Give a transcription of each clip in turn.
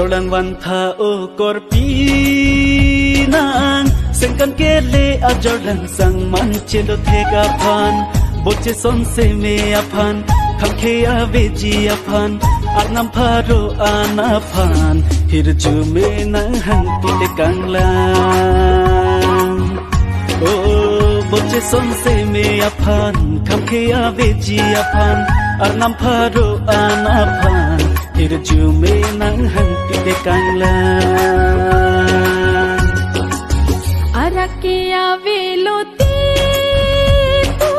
Jordan van tha o korpi nang sengkan kele a Jordan sang man chelo thega phan boche son se me aphan khamkhe a veji aphan arnam pharo ana phan hirju me nang hang tile kanglang o boche son se me aphan khamkhe a veji aphan arnam pharo ana phan hirju me nang hang tile kanglang arake aveloti ko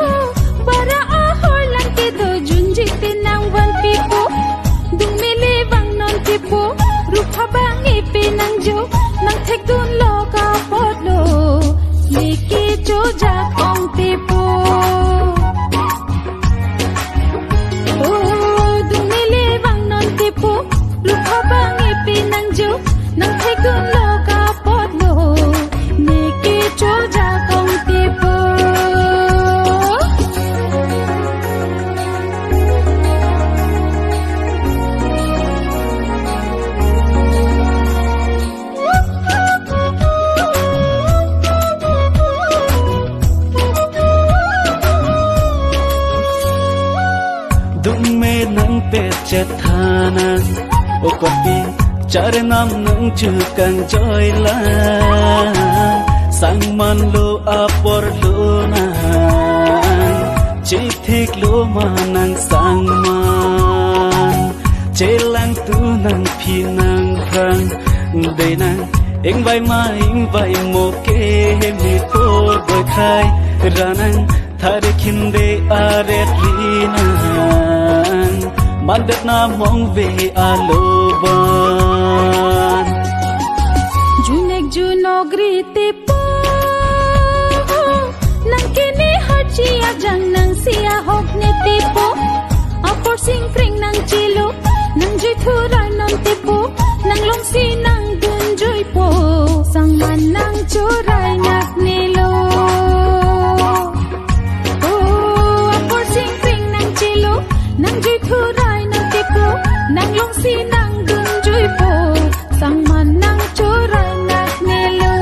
para ahor lang ke do junjite nang wan pipo dumile bang non tipo rupa bang ipi nang jo nang thek dun lo ka potlo leke jo ja kong tipo oh dumile bang non tipo rupa bang ipi nang jo nang thek dun lo ka potlo leke jo ja kong tipo nang pe chet thana o kopi char nam nang chu kang joy la sang man lo apor lo na chi thik lo manang sang man chelang tu nang phi nang phang de nang eng vai mo ke mi po boy khai ranang thar khinde are rina mandat na mong ve aloban junek junogrite po nang kini hachia jang nang sia hok ne tipo apor sing pring nang chilo nang jui thurai non tipo nang long si nang dun jui po sang man nang churai nak nilo oh apor sing pring nang chilo nang jui thurai non tipo nang long si nang dun jui po sang man nang churai nak nilo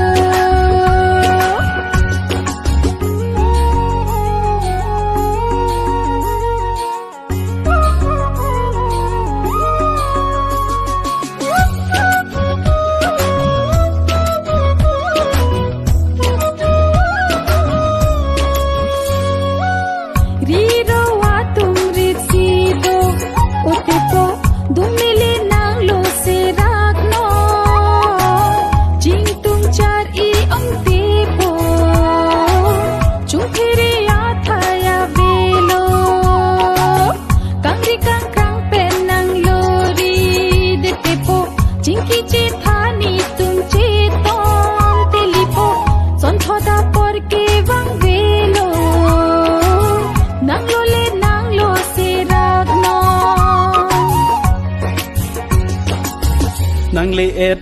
Riro atum risido utipo dumili nang lo sirak no jing tum char I ong tipo chung phiri athaya velo kangri kang kang pen nang lori de tipo jing ki chi thani tum chi tom telipo son thoda por ke wang velo nang lo sirak no nang le et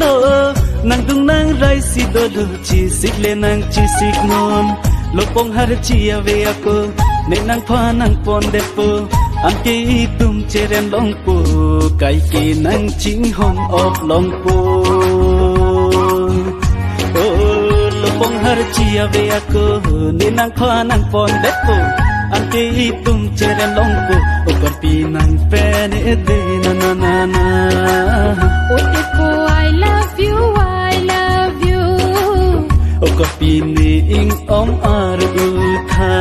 lo nang dung nang rai si do lo chi sik le nang chi sik non lo pong har chi ave ako ne nang pha nang pon de po am ki tum cheren long po kai ki nang ching hon op long po lo pong har chi ave ako ne nang pha nang pon de po am ki tum cheren long po o par pi nang pe ne de na na na na Utipo I love you o ka pi ni ing om ar u tha